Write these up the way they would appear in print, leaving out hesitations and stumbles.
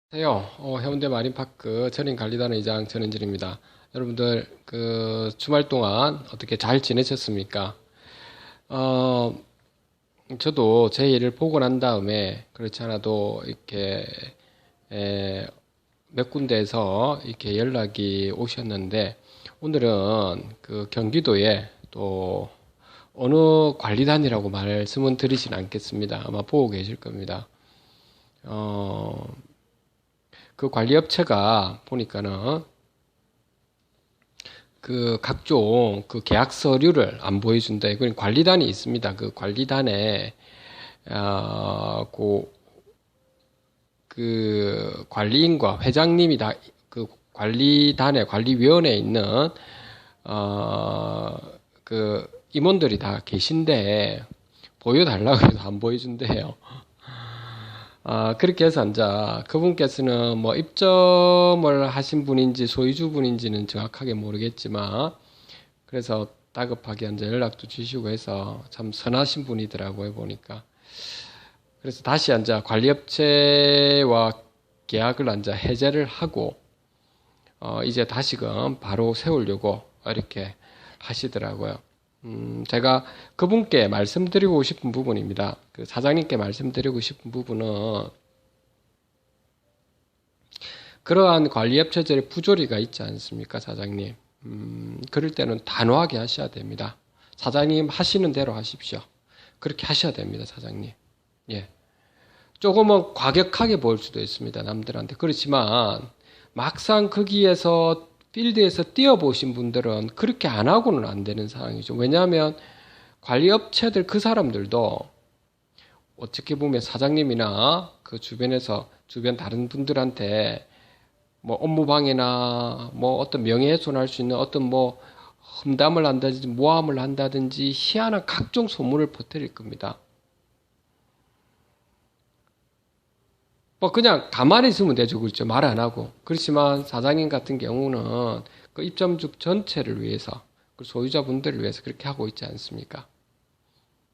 안녕하세요. 해운대 마린파크 전인관리단의 이장 전은진입니다. 여러분들 주말 동안 어떻게 잘 지내셨습니까? 어, 저도 제 일을 보고 난 다음에 그렇지 않아도 이렇게 에, 몇 군데에서 이렇게 연락이 오셨는데 오늘은 그 경기도에 또 어느 관리단이라고 말씀은 드리진 않겠습니다. 아마 보고 계실 겁니다. 어, 그 관리업체가 보니까는 그 각종 그 계약 서류를 안 보여준다. 이건 관리단이 있습니다. 그 관리단에 그, 그 관리인과 회장님이 다 그 관리단에 관리위원회에 있는 그 임원들이 다 계신데 보여달라고 해서 안 보여준대요. 그렇게 해서 이제 그분께서는 뭐 입점을 하신 분인지 소유주분인지는 정확하게 모르겠지만 그래서 다급하게 이제 연락도 주시고 해서 참 선하신 분이더라고요, 보니까. 그래서 다시 이제 관리업체와 계약을 이제 해제를 하고 이제 다시금 바로 세우려고 이렇게 하시더라고요. 제가 그분께 말씀드리고 싶은 부분입니다. 그 사장님께 말씀드리고 싶은 부분은 그러한 관리업체들의 부조리가 있지 않습니까, 사장님? 그럴 때는 단호하게 하셔야 됩니다. 사장님 하시는 대로 하십시오. 그렇게 하셔야 됩니다, 사장님. 예. 조금은 과격하게 보일 수도 있습니다, 남들한테. 그렇지만 막상 거기에서 필드에서 뛰어보신 분들은 그렇게 안 하고는 안 되는 상황이죠. 왜냐하면 관리업체들 그 사람들도 어떻게 보면 사장님이나 그 주변에서 주변 다른 분들한테 뭐 업무방해나 뭐 어떤 명예훼손할 수 있는 어떤 뭐 험담을 한다든지 모함을 한다든지 희한한 각종 소문을 퍼뜨릴 겁니다. 뭐 그냥 가만히 있으면 되죠. 그렇죠. 말 안 하고. 그렇지만 사장님 같은 경우는 그 입점주 전체를 위해서 그 소유자분들을 위해서 그렇게 하고 있지 않습니까?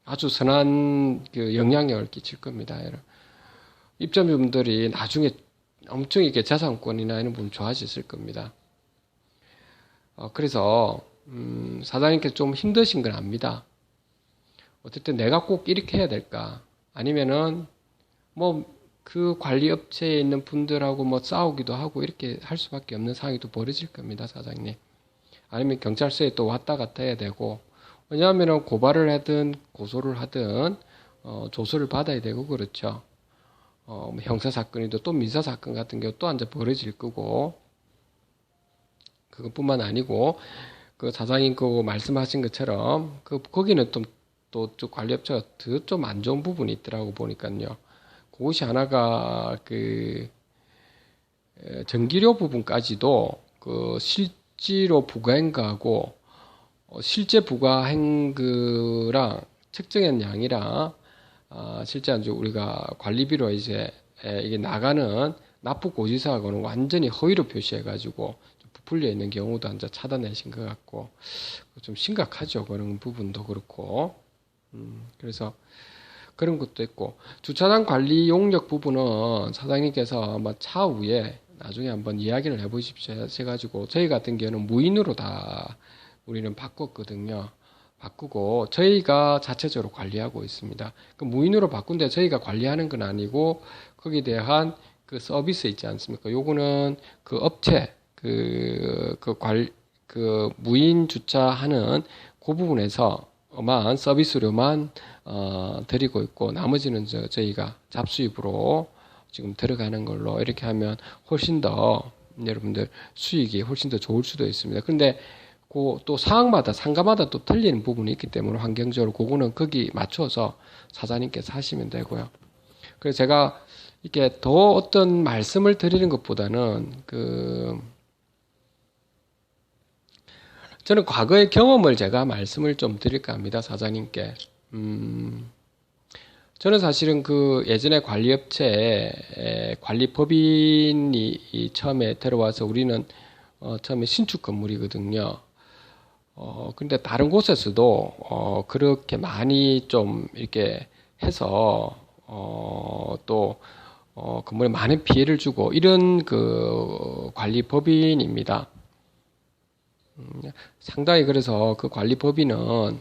아주 선한 그 영향력을 끼칠 겁니다. 입점주분들이 나중에 엄청 이렇게 자산권이나 이런 부분 좋아지실 겁니다. 그래서 사장님께서 좀 힘드신 건 압니다. 어쨌든 내가 꼭 이렇게 해야 될까? 아니면은 뭐 그 관리 업체에 있는 분들하고 뭐 싸우기도 하고 이렇게 할 수밖에 없는 상황이 또 벌어질 겁니다, 사장님. 아니면 경찰서에 또 왔다 갔다 해야 되고 왜냐하면 고발을 하든 고소를 하든 조서를 받아야 되고 그렇죠. 뭐 형사 사건이도 또 민사 사건 같은 경우 또 앉아 벌어질 거고 그것뿐만 아니고 그 사장님 그 말씀하신 것처럼 그 거기는 또 관리업체가 더 좀 안 좋은 부분이 있더라고 보니까요. 그것이 하나가 그 전기료 부분까지도 그 실제로 부가행거하고 실제 부가행거랑 책정한 양이랑 실제 이제 우리가 관리비로 이제 이게 나가는 납부 고지서하고는 완전히 허위로 표시해가지고 부풀려 있는 경우도 이제 찾아내신 것 같고 좀 심각하죠. 그런 부분도 그렇고 그래서 그런 것도 있고 주차장 관리 용역 부분은 사장님께서 아마 차후에 나중에 한번 이야기를 해보십시오 해가지고 저희 같은 경우는 무인으로 다 우리는 바꿨거든요. 바꾸고 저희가 자체적으로 관리하고 있습니다. 그 무인으로 바꾼데 저희가 관리하는 건 아니고 거기에 대한 그 서비스 있지 않습니까? 요거는 그 업체 그 무인 주차하는 그 부분에서만 서비스료만 드리고 있고 나머지는 저희가 잡수입으로 지금 들어가는 걸로 이렇게 하면 훨씬 더 여러분들 수익이 훨씬 더 좋을 수도 있습니다. 근데 또 상황마다 상가마다 또 틀리는 부분이 있기 때문에 환경적으로 그거는 거기 맞춰서 사장님께서 하시면 되고요. 그래서 제가 이렇게 더 어떤 말씀을 드리는 것보다는 저는 과거의 경험을 제가 말씀을 좀 드릴까 합니다, 사장님께. 저는 사실은 그 예전에 관리업체에 관리법인이 처음에 들어와서 우리는 처음에 신축 건물이거든요. 근데 다른 곳에서도 그렇게 많이 좀 이렇게 해서 또 건물에 많은 피해를 주고 이런 그 관리법인입니다. 상당히 그래서 그 관리법인은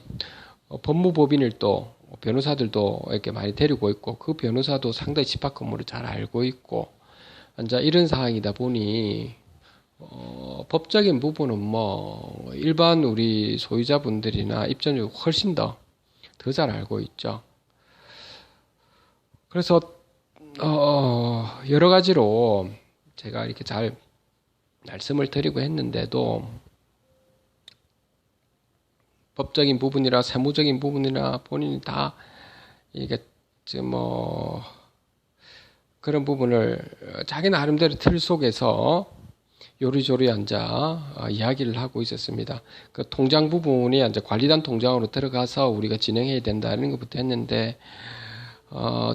법무법인을 또 변호사들도 이렇게 많이 데리고 있고 그 변호사도 상당히 집합 건물을 잘 알고 있고 이제 이런 상황이다 보니 법적인 부분은 뭐 일반 우리 소유자분들이나 입주민이 훨씬 더 잘 알고 있죠. 그래서 여러 가지로 제가 이렇게 잘 말씀을 드리고 했는데도 법적인 부분이나 세무적인 부분이나 본인이 다 이게 지금 뭐 그런 부분을 자기 나름대로 틀 속에서 요리조리 앉아 이야기를 하고 있었습니다. 그 통장 부분이 이제 관리단 통장으로 들어가서 우리가 진행해야 된다는 것부터 했는데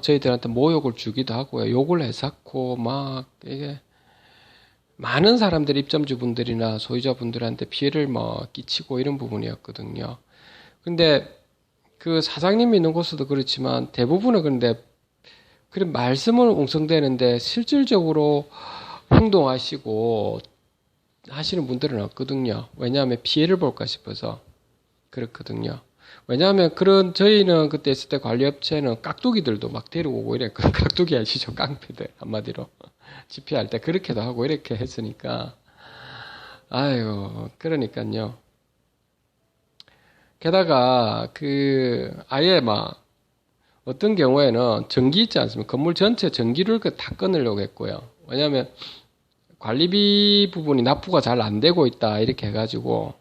저희들한테 모욕을 주기도 하고요. 욕을 해서 막 이게 많은 사람들이 입점주분들이나 소유자분들한테 피해를 뭐 끼치고 이런 부분이었거든요. 근데 그 사장님이 있는 곳에도 그렇지만 대부분은 그런데 그런 말씀은 웅성대는데 실질적으로 행동하시고 하시는 분들은 없거든요. 왜냐하면 피해를 볼까 싶어서 그렇거든요. 왜냐하면 저희는 그때 있을 때 관리업체는 깍두기들도 막 데리고 오고 이랬거든요. 깍두기 아시죠? 깡패들 한마디로. 집회할 때 그렇게도 하고 이렇게 했으니까 아유 그러니까요. 게다가 아예 막 어떤 경우에는 전기 있지 않습니까? 건물 전체 전기를 다 끊으려고 했고요. 왜냐하면 관리비 부분이 납부가 잘 안 되고 있다 이렇게 해가지고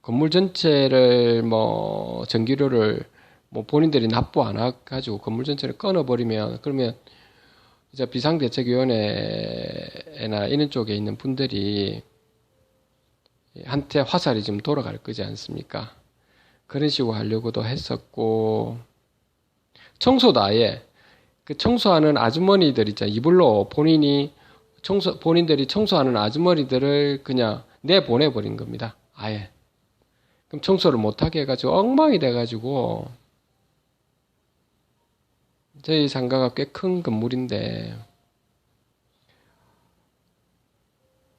건물 전체를 뭐 전기료를 뭐 본인들이 납부 안 해가지고 건물 전체를 끊어버리면 그러면 이제 비상대책위원회나 이런 쪽에 있는 분들이 한테 화살이 좀 돌아갈 거지 않습니까? 그런 식으로 하려고도 했었고 청소도 아예 그 청소하는 아주머니들 있잖아요. 이불로 본인들이 청소하는 아주머니들을 그냥 내보내버린 겁니다. 아예. 그럼 청소를 못하게 해가지고 엉망이 돼가지고 저희 상가가 꽤 큰 건물인데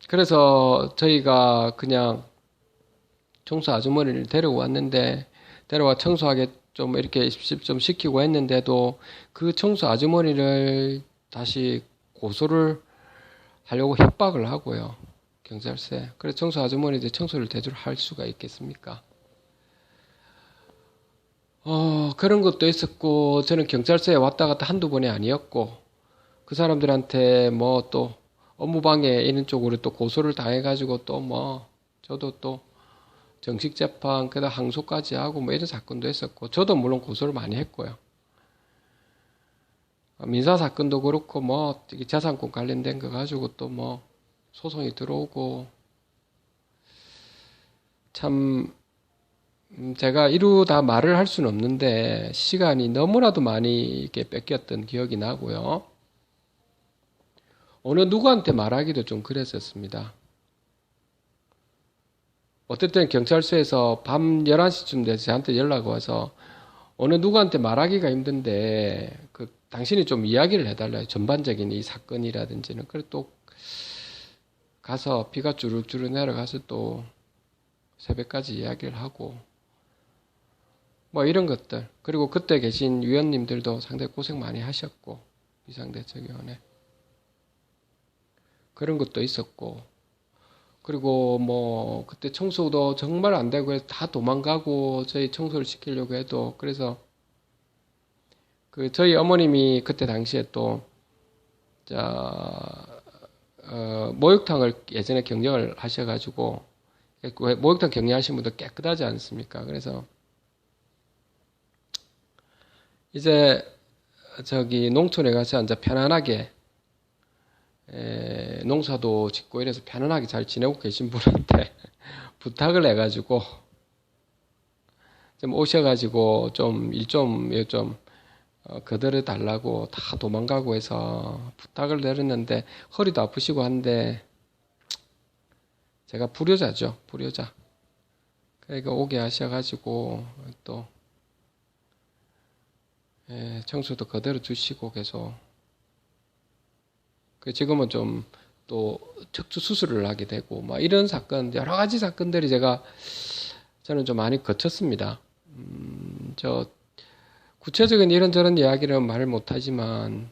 그래서 저희가 그냥 청소 아주머니를 데려왔는데 데려와 청소하게 좀 이렇게 좀 시키고 했는데도 그 청소 아주머니를 다시 고소를 하려고 협박을 하고요. 경찰서에. 그래서 청소 아주머니들 청소를 제대로 할 수가 있겠습니까? 그런 것도 있었고 저는 경찰서에 왔다 갔다 한두 번이 아니었고 그 사람들한테 뭐 또 업무방해 이런 쪽으로 또 고소를 당해가지고 또 뭐 저도 또 정식 재판 그다음 항소까지 하고 뭐 이런 사건도 했었고 저도 물론 고소를 많이 했고요. 민사 사건도 그렇고 뭐 재산권 관련된 거 가지고 또 뭐 소송이 들어오고 참 제가 이루다 말을 할 수는 없는데 시간이 너무나도 많이 이렇게 뺏겼던 기억이 나고요. 어느 누구한테 말하기도 좀 그랬었습니다. 어쨌든 경찰서에서 밤 11시쯤 돼서 저한테 연락 와서 어느 누구한테 말하기가 힘든데 당신이 좀 이야기를 해달라요. 전반적인 이 사건이라든지는. 그래 또 가서 비가 주룩주룩 내려가서 또 새벽까지 이야기를 하고 뭐 이런 것들. 그리고 그때 계신 위원님들도 상당히 고생 많이 하셨고 비상대책위원회 그런 것도 있었고 그리고 뭐 그때 청소도 정말 안 되고 해서 다 도망가고 저희 청소를 시키려고 해도 그래서 저희 어머님이 그때 당시에 또 목욕탕을 예전에 경영을 하셔가지고 목욕탕 경영하신 분들 깨끗하지 않습니까? 그래서 이제 농촌에 가서 이제 편안하게 농사도 짓고 이래서 편안하게 잘 지내고 계신 분한테 부탁을 해가지고 좀 오셔가지고 좀 일 좀 거들어 달라고 다 도망가고 해서 부탁을 드렸는데 허리도 아프시고 한데 제가 불효자죠, 불효자. 그러니까 오게 하셔가지고 또 청소도 거들어 주시고 계속 지금은 좀 또 척추 수술을 하게 되고 막 이런 사건, 여러 가지 사건들이 저는 좀 많이 거쳤습니다. 저 구체적인 이런저런 이야기는 말을 못하지만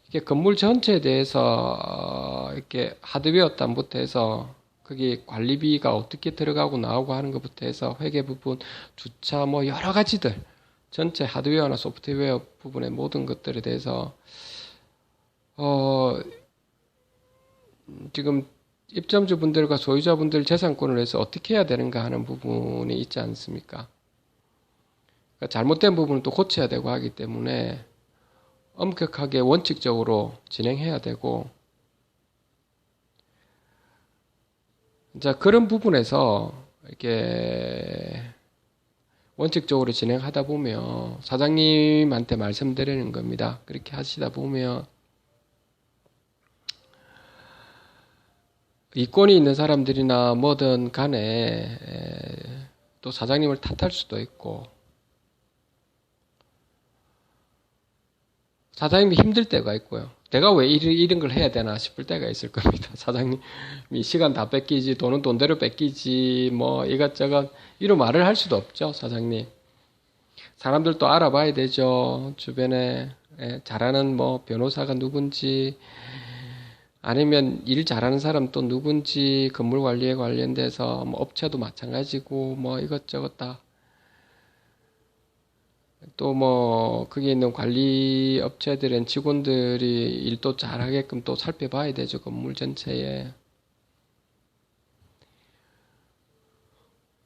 이게 건물 전체에 대해서 이렇게 하드웨어 단부터 해서 거기 관리비가 어떻게 들어가고 나오고 하는 것부터 해서 회계 부분, 주차 뭐 여러 가지들 전체 하드웨어나 소프트웨어 부분의 모든 것들에 대해서 지금 입점주분들과 소유자분들 재산권을 해서 어떻게 해야 되는가 하는 부분이 있지 않습니까? 그러니까 잘못된 부분은 또 고쳐야 되고 하기 때문에 엄격하게 원칙적으로 진행해야 되고, 자, 그런 부분에서 이렇게 원칙적으로 진행하다 보면 사장님한테 말씀드리는 겁니다. 그렇게 하시다 보면 이권이 있는 사람들이나 뭐든 간에 또 사장님을 탓할 수도 있고, 사장님이 힘들 때가 있고요. 내가 왜 이런 걸 해야 되나 싶을 때가 있을 겁니다. 사장님이 시간 다 뺏기지, 돈은 돈대로 뺏기지, 뭐 이것저것 이런 말을 할 수도 없죠, 사장님. 사람들도 알아봐야 되죠. 주변에 잘하는 뭐 변호사가 누군지, 아니면 일 잘하는 사람 또 누군지, 건물 관리에 관련돼서 뭐 업체도 마찬가지고 뭐 이것저것 다. 또 뭐 거기 있는 관리 업체들은 직원들이 일도 잘하게끔 또 살펴봐야 되죠. 건물 전체에.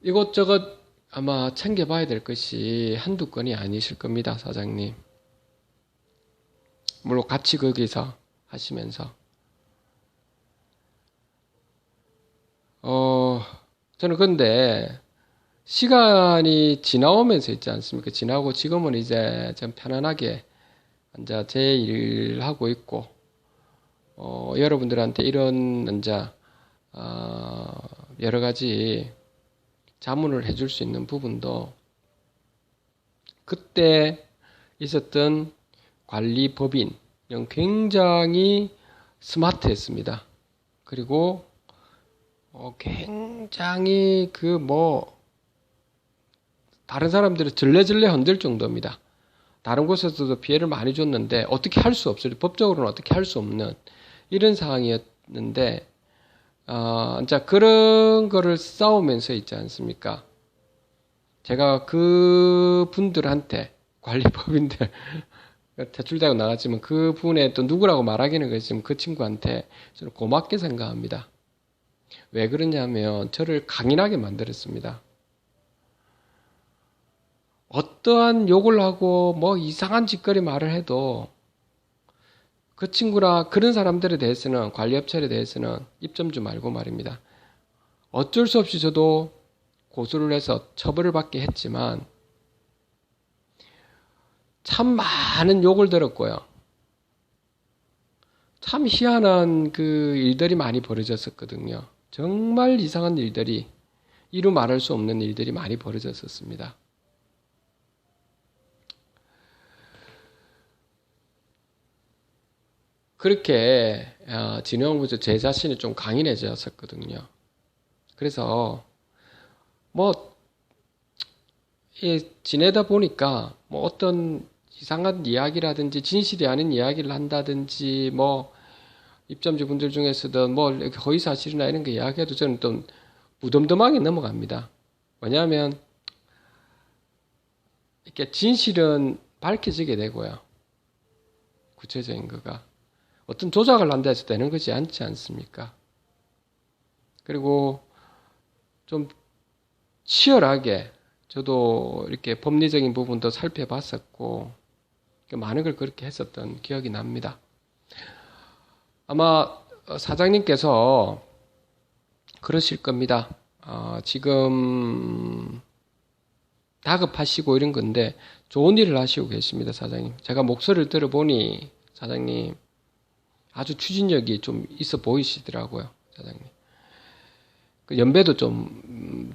이것저것 아마 챙겨봐야 될 것이 한두 건이 아니실 겁니다, 사장님. 물론 같이 거기서 하시면서. 저는 근데 시간이 지나오면서 있지 않습니까? 지나고 지금은 이제 좀 편안하게 이제 제 일을 하고 있고, 여러분들한테 이런 이제 여러 가지 자문을 해줄 수 있는 부분도 그때 있었던 관리법인 굉장히 스마트했습니다. 그리고 굉장히 다른 사람들을 절레절레 흔들 정도입니다. 다른 곳에서도 피해를 많이 줬는데 어떻게 할 수 없어요. 법적으로는 어떻게 할 수 없는 이런 상황이었는데, 이제 그런 거를 싸우면서 있지 않습니까? 제가 그 분들한테, 관리법인들, 퇴출되고 나갔지만 그 분의 또 누구라고 말하기는 그렇지만 그 친구한테 저는 고맙게 생각합니다. 왜 그러냐면 저를 강인하게 만들었습니다. 어떠한 욕을 하고 뭐 이상한 짓거리 말을 해도 그 친구나 그런 사람들에 대해서는, 관리업체에 대해서는 입점주 말고 말입니다. 어쩔 수 없이 저도 고소를 해서 처벌을 받게 했지만 참 많은 욕을 들었고요. 참 희한한 그 일들이 많이 벌어졌었거든요. 정말 이상한 일들이, 이루 말할 수 없는 일들이 많이 벌어졌었습니다. 그렇게 진행하면서 제 자신이 좀 강인해졌었거든요. 그래서 뭐 지내다 보니까 뭐 어떤 이상한 이야기라든지 진실이 아닌 이야기를 한다든지 뭐 입점주분들 중에서도 뭐 허위사실이나 이런 거 이야기해도 저는 좀 무덤덤하게 넘어갑니다. 왜냐하면 이렇게 진실은 밝혀지게 되고요. 구체적인 거가 어떤 조작을 한다 해서 되는 것이 않지 않습니까? 그리고 좀 치열하게 저도 이렇게 법리적인 부분도 살펴봤었고 많은 걸 그렇게 했었던 기억이 납니다. 아마 사장님께서 그러실 겁니다. 지금 다급하시고 이런 건데 좋은 일을 하시고 계십니다, 사장님. 제가 목소리를 들어보니 사장님 아주 추진력이 좀 있어 보이시더라고요, 사장님. 그 연배도 좀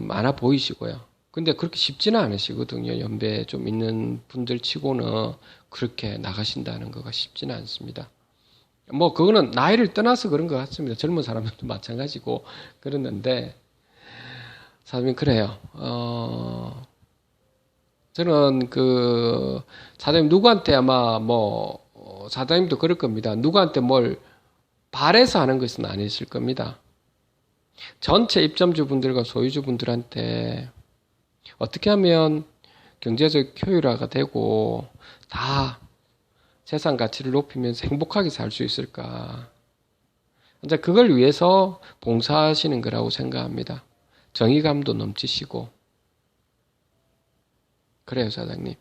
많아 보이시고요. 근데 그렇게 쉽지는 않으시거든요. 연배 좀 있는 분들 치고는 그렇게 나가신다는 거가 쉽지는 않습니다. 뭐 그거는 나이를 떠나서 그런 것 같습니다. 젊은 사람들도 마찬가지고 그랬는데 사장님 그래요. 저는 그 사장님 누구한테 아마 뭐 사장님도 그럴 겁니다. 누구한테 뭘 바래서 하는 것은 아니실 겁니다. 전체 입점주분들과 소유주분들한테 어떻게 하면 경제적 효율화가 되고 다 재산 가치를 높이면서 행복하게 살 수 있을까? 이제 그걸 위해서 봉사하시는 거라고 생각합니다. 정의감도 넘치시고. 그래요, 사장님.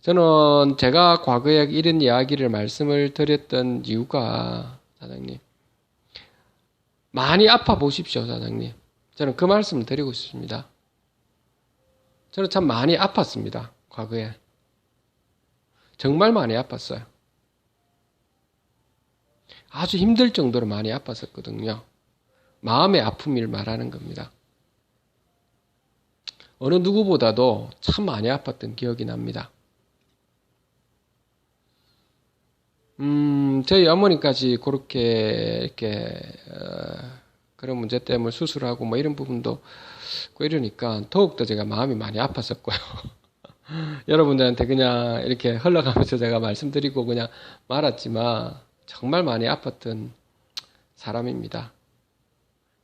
저는 제가 과거에 이런 이야기를 말씀을 드렸던 이유가, 사장님, 많이 아파 보십시오, 사장님. 저는 그 말씀을 드리고 싶습니다. 저는 참 많이 아팠습니다, 과거에. 정말 많이 아팠어요. 아주 힘들 정도로 많이 아팠었거든요. 마음의 아픔을 말하는 겁니다. 어느 누구보다도 참 많이 아팠던 기억이 납니다. 저희 어머니까지 그렇게 이렇게 그런 문제 때문에 수술하고 뭐 이런 부분도 있고 이러니까 더욱더 제가 마음이 많이 아팠었고요. 여러분들한테 그냥 이렇게 흘러가면서 제가 말씀드리고 그냥 말았지만 정말 많이 아팠던 사람입니다.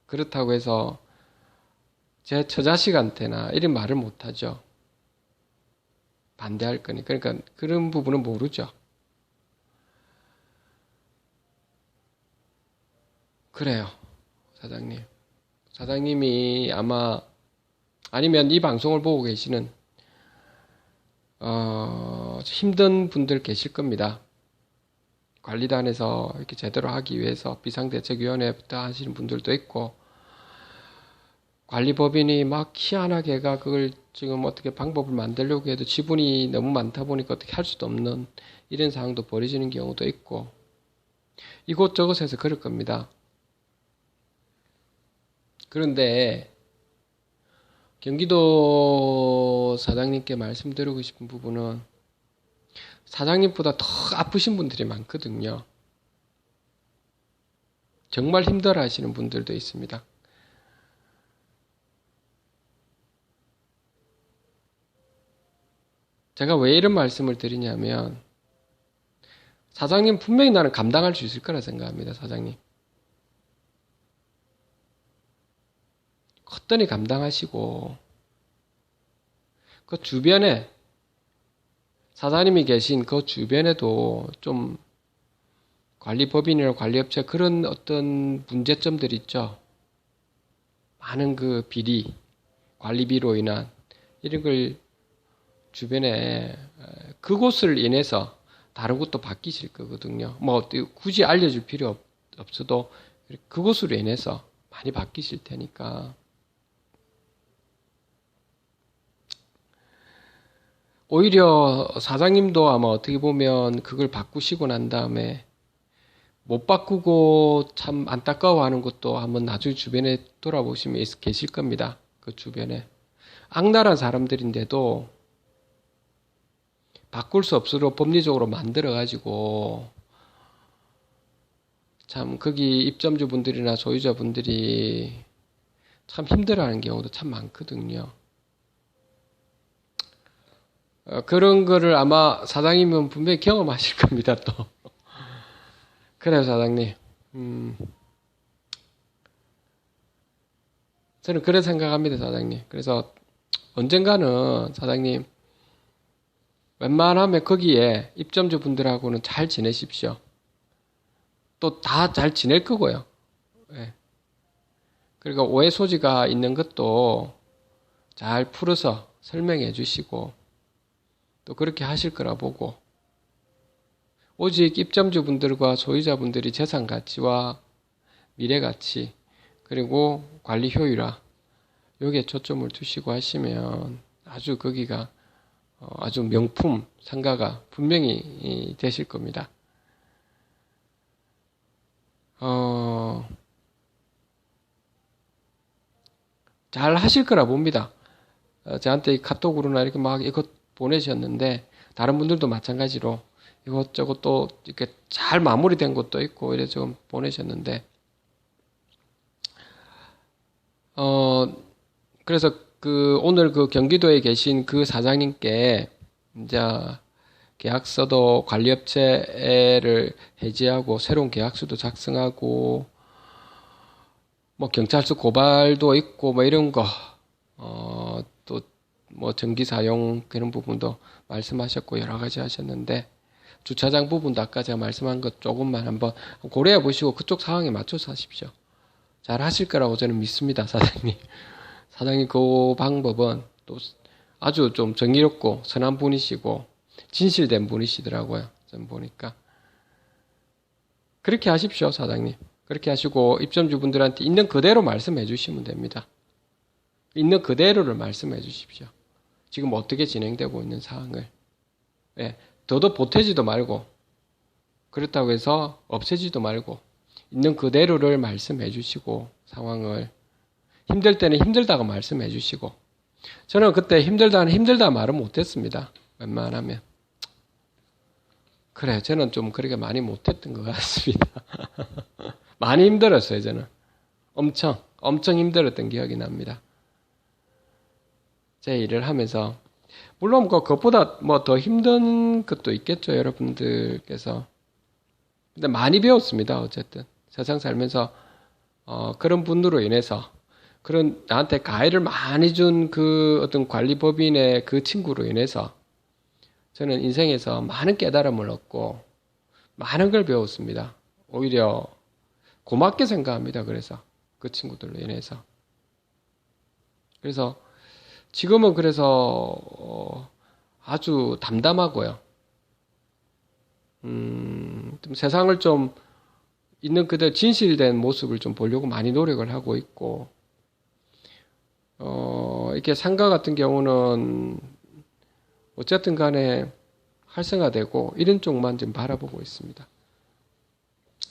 그렇다고 해서 제 처자식한테나 이런 말을 못하죠. 반대할 거니. 그러니까 그런 부분은 모르죠. 그래요, 사장님. 사장님이 아마 아니면 이 방송을 보고 계시는 힘든 분들 계실 겁니다. 관리단에서 이렇게 제대로 하기 위해서 비상대책위원회부터 하시는 분들도 있고 관리법인이 막 희한하게가 그걸 지금 어떻게 방법을 만들려고 해도 지분이 너무 많다 보니까 어떻게 할 수도 없는 이런 상황도 벌어지는 경우도 있고 이곳저곳에서 그럴 겁니다. 그런데 경기도 사장님께 말씀드리고 싶은 부분은 사장님보다 더 아프신 분들이 많거든요. 정말 힘들어 하시는 분들도 있습니다. 제가 왜 이런 말씀을 드리냐면 사장님 분명히 나는 감당할 수 있을 거라 생각합니다. 사장님. 컸더니 감당하시고 그 주변에 사장님이 계신 그 주변에도 좀 관리법인이나 관리업체 그런 어떤 문제점들이 있죠. 많은 그 비리, 관리비로 인한 이런 걸 주변에 그곳을 인해서 다른 곳도 바뀌실 거거든요. 뭐 굳이 알려줄 필요 없어도 그곳으로 인해서 많이 바뀌실 테니까 오히려 사장님도 아마 어떻게 보면 그걸 바꾸시고 난 다음에 못 바꾸고 참 안타까워하는 것도 한번 나중에 주변에 돌아보시면 계실 겁니다. 그 주변에 악랄한 사람들인데도 바꿀 수 없도록 법리적으로 만들어가지고 참 거기 입점주분들이나 소유자분들이 참 힘들어하는 경우도 참 많거든요. 그런 거를 아마 사장님은 분명히 경험하실 겁니다, 또. 그래요, 사장님. 저는 그래 생각합니다, 사장님. 그래서 언젠가는 사장님, 웬만하면 거기에 입점주 분들하고는 잘 지내십시오. 또 다 잘 지낼 거고요. 예. 그러니까 오해 소지가 있는 것도 잘 풀어서 설명해 주시고, 또 그렇게 하실 거라 보고 오직 입점주분들과 소유자분들이 재산 가치와 미래 가치 그리고 관리 효율화 여기에 초점을 두시고 하시면 아주 거기가 아주 명품 상가가 분명히 되실 겁니다. 잘 하실 거라 봅니다. 저한테 카톡으로나 이렇게 막 이것 보내셨는데 다른 분들도 마찬가지로 이것저것 또 이렇게 잘 마무리된 것도 있고 이래 좀 보내셨는데, 그래서 오늘 경기도에 계신 그 사장님께 이제 계약서도 관리업체를 해지하고 새로운 계약서도 작성하고 뭐 경찰서 고발도 있고 뭐 이런 거, 또 뭐 전기 사용 그런 부분도 말씀하셨고 여러 가지 하셨는데, 주차장 부분도 아까 제가 말씀한 것 조금만 한번 고려해 보시고 그쪽 상황에 맞춰서 하십시오. 잘 하실 거라고 저는 믿습니다, 사장님. 사장님 그 방법은 또 아주 좀 정의롭고 선한 분이시고 진실된 분이시더라고요. 좀 보니까. 그렇게 하십시오, 사장님. 그렇게 하시고 입점주분들한테 있는 그대로 말씀해 주시면 됩니다. 있는 그대로를 말씀해 주십시오. 지금 어떻게 진행되고 있는 상황을. 예, 더도 보태지도 말고, 그렇다고 해서 없애지도 말고, 있는 그대로를 말씀해 주시고, 상황을. 힘들 때는 힘들다고 말씀해 주시고, 저는 그때 힘들다 말은 못했습니다. 웬만하면. 그래, 저는 좀 그렇게 많이 못했던 것 같습니다. 많이 힘들었어요, 저는. 엄청 힘들었던 기억이 납니다. 제 일을 하면서. 물론 그것보다 뭐 더 힘든 것도 있겠죠, 여러분들께서. 근데 많이 배웠습니다, 어쨌든. 세상 살면서, 그런 분으로 인해서, 그런 나한테 가해를 많이 준 그 어떤 관리법인의 그 친구로 인해서 저는 인생에서 많은 깨달음을 얻고 많은 걸 배웠습니다. 오히려 고맙게 생각합니다. 그래서 그 친구들로 인해서. 그래서 지금은 그래서 아주 담담하고요. 좀 세상을 좀 있는 그대로 진실된 모습을 좀 보려고 많이 노력을 하고 있고, 이렇게 상가 같은 경우는 어쨌든 간에 활성화되고 이런 쪽만 좀 바라보고 있습니다.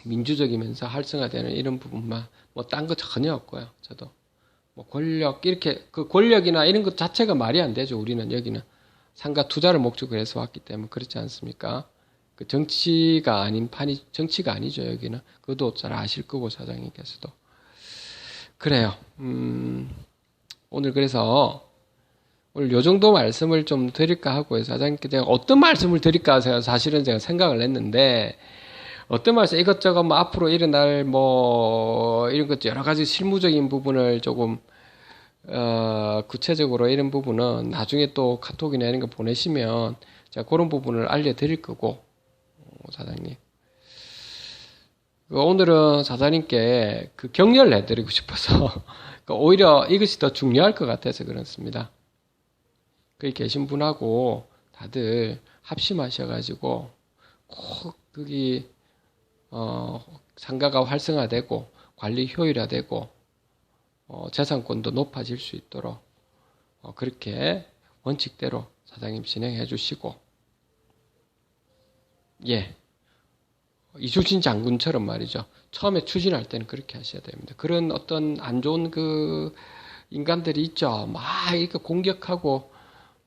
민주적이면서 활성화되는 이런 부분만, 뭐 딴 거 전혀 없고요. 저도 뭐 권력, 이렇게 그 권력이나 이런 것 자체가 말이 안 되죠. 우리는 여기는 상가 투자를 목적으로 해서 왔기 때문에. 그렇지 않습니까? 그 정치가 아니죠, 여기는. 그것도 잘 아실 거고, 사장님께서도. 그래요. 오늘 그래서 오늘 요 정도 말씀을 좀 드릴까 하고요. 사장님께 제가 어떤 말씀을 드릴까 해서 사실은 제가 생각을 했는데, 어떤 말씀, 이것저것 뭐 앞으로 일어날 뭐 이런 것 여러 가지 실무적인 부분을 조금 구체적으로 이런 부분은 나중에 또 카톡이나 이런 거 보내시면 제가 그런 부분을 알려드릴 거고, 사장님. 오늘은 사장님께 그 격려를 해드리고 싶어서 오히려 이것이 더 중요할 것 같아서 그렇습니다. 거기 계신 분하고 다들 합심하셔가지고 꼭 거기 상가가 활성화되고 관리 효율화되고 재산권도 높아질 수 있도록 그렇게 원칙대로 사장님 진행해 주시고, 예, 이순신 장군처럼 말이죠. 처음에 추진할 때는 그렇게 하셔야 됩니다. 그런 어떤 안 좋은 그 인간들이 있죠. 막 이렇게 공격하고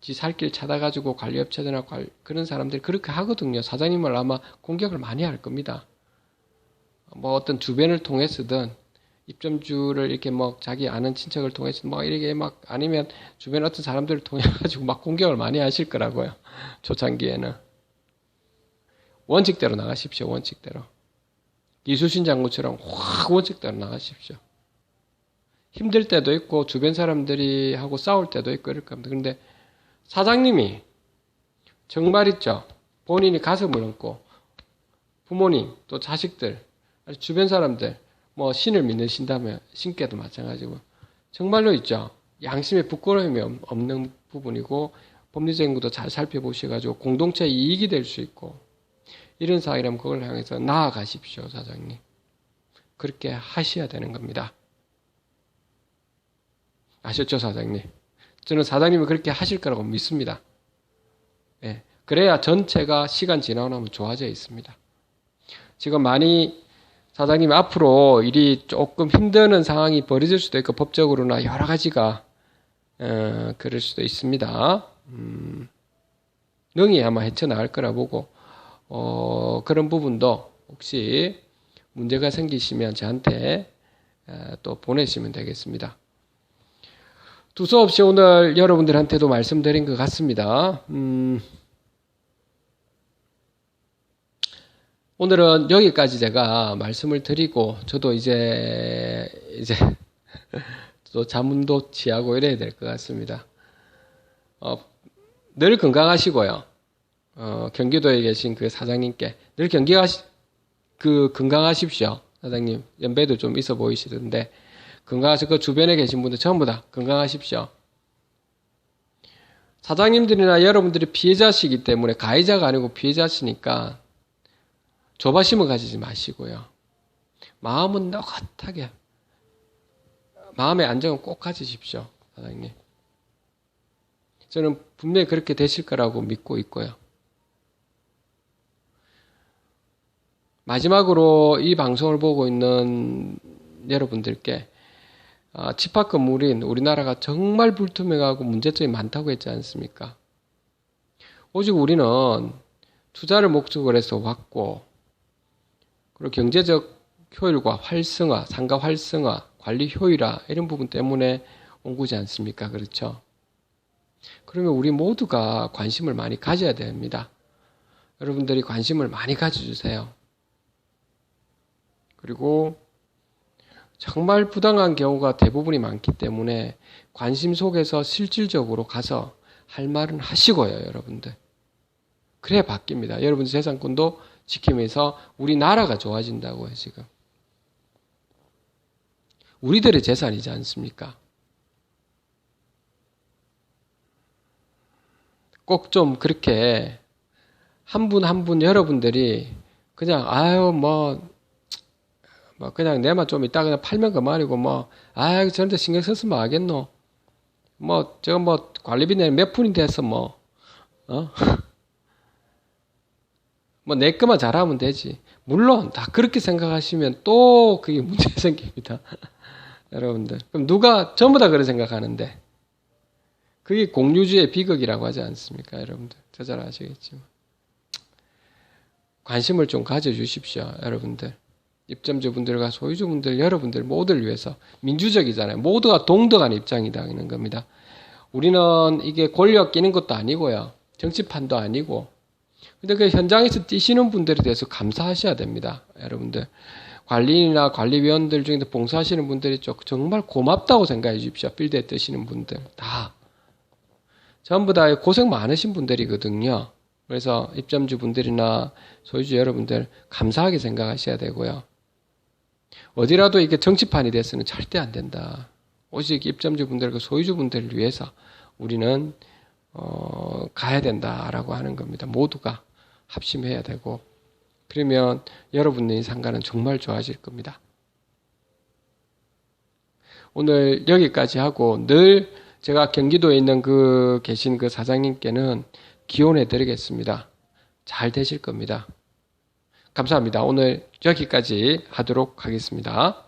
지 살 길 찾아가지고 관리업체들이나 그런 사람들이 그렇게 하거든요. 사장님을 아마 공격을 많이 할 겁니다. 뭐 어떤 주변을 통해서든 입점주를 이렇게 뭐 자기 아는 친척을 통해서 뭐 이렇게 막 아니면 주변 어떤 사람들을 통해 가지고 막 공격을 많이 하실 거라고요. 초창기에는. 원칙대로 나가십시오. 원칙대로. 이순신 장군처럼 확 원칙대로 나가십시오. 힘들 때도 있고 주변 사람들이 하고 싸울 때도 있고 이럴 겁니다. 그런데 사장님이 정말 있죠. 본인이 가슴을 얹고 부모님 또 자식들 주변 사람들 뭐 신을 믿으신다면 신께도 마찬가지고 정말로 있죠. 양심에 부끄러움이 없는 부분이고 법리적인 것도 잘 살펴보셔가지고 공동체 이익이 될 수 있고 이런 상황이라면 그걸 향해서 나아가십시오. 사장님. 그렇게 하셔야 되는 겁니다. 아셨죠, 사장님? 저는 사장님이 그렇게 하실 거라고 믿습니다. 예, 그래야 전체가 시간 지나고 나면 좋아져 있습니다. 지금 많이 사장님 앞으로 일이 조금 힘드는 상황이 벌어질 수도 있고 법적으로나 여러 가지가 그럴 수도 있습니다. 능히 아마 헤쳐나갈 거라 보고 그런 부분도 혹시 문제가 생기시면 저한테 또 보내시면 되겠습니다. 두서없이 오늘 여러분들한테도 말씀드린 것 같습니다. 오늘은 여기까지 제가 말씀을 드리고, 저도 이제 또 자문도 취하고 이래야 될 것 같습니다. 늘 건강하시고요. 경기도에 계신 그 사장님께 늘 건강하십시오. 사장님, 연배도 좀 있어 보이시던데, 그 주변에 계신 분들 전부 다 건강하십시오. 사장님들이나 여러분들이 피해자시기 때문에, 가해자가 아니고 피해자시니까 조바심을 가지지 마시고요. 마음은 너긋하게, 마음의 안정을 꼭 가지십시오. 사장님. 저는 분명히 그렇게 되실 거라고 믿고 있고요. 마지막으로 이 방송을 보고 있는 여러분들께 집합 건물인 우리나라가 정말 불투명하고 문제점이 많다고 했지 않습니까? 오직 우리는 투자를 목적으로 해서 왔고, 그리고 경제적 효율과 활성화, 상가 활성화, 관리 효율화 이런 부분 때문에 온 거지 않습니까? 그렇죠? 그러면 우리 모두가 관심을 많이 가져야 됩니다. 여러분들이 관심을 많이 가져주세요. 그리고 정말 부당한 경우가 대부분이 많기 때문에 관심 속에서 실질적으로 가서 할 말은 하시고요, 여러분들. 그래야 바뀝니다. 여러분들 재산권도 지키면서 우리나라가 좋아진다고요, 지금. 우리들의 재산이지 않습니까? 꼭 좀 그렇게 한 분 한 분 여러분들이 그냥 그냥 내만 좀 이따 그냥 팔면 그만이고 저런데 신경 썼으면 하겠노. 제가 관리비 내는 몇 푼이 돼서 내 것만 잘하면 되지. 물론 다 그렇게 생각하시면 또 그게 문제 생깁니다. 여러분들. 그럼 누가 전부 다 그런 생각하는데 그게 공유주의 비극이라고 하지 않습니까? 여러분들. 저 잘 아시겠지만. 관심을 좀 가져주십시오. 여러분들. 입점주분들과 소유주분들, 여러분들 모두를 위해서 민주적이잖아요. 모두가 동등한 입장이라는 겁니다. 우리는 이게 권력 끼는 것도 아니고요. 정치판도 아니고. 근데 그 현장에서 뛰시는 분들에 대해서 감사하셔야 됩니다. 여러분들. 관리인이나 관리위원들 중에서 봉사하시는 분들이 정말 고맙다고 생각해 주십시오. 필드에 뜨시는 분들. 다. 전부 다 고생 많으신 분들이거든요. 그래서 입점주분들이나 소유주 여러분들 감사하게 생각하셔야 되고요. 어디라도 이게 정치판이 돼서는 절대 안 된다. 오직 입점주분들과 소유주분들을 위해서 우리는 가야 된다라고 하는 겁니다. 모두가 합심해야 되고, 그러면 여러분의 상가는 정말 좋아질 겁니다. 오늘 여기까지 하고, 늘 제가 경기도에 있는 계신 그 사장님께는 기원해 드리겠습니다. 잘 되실 겁니다. 감사합니다. 오늘 여기까지 하도록 하겠습니다.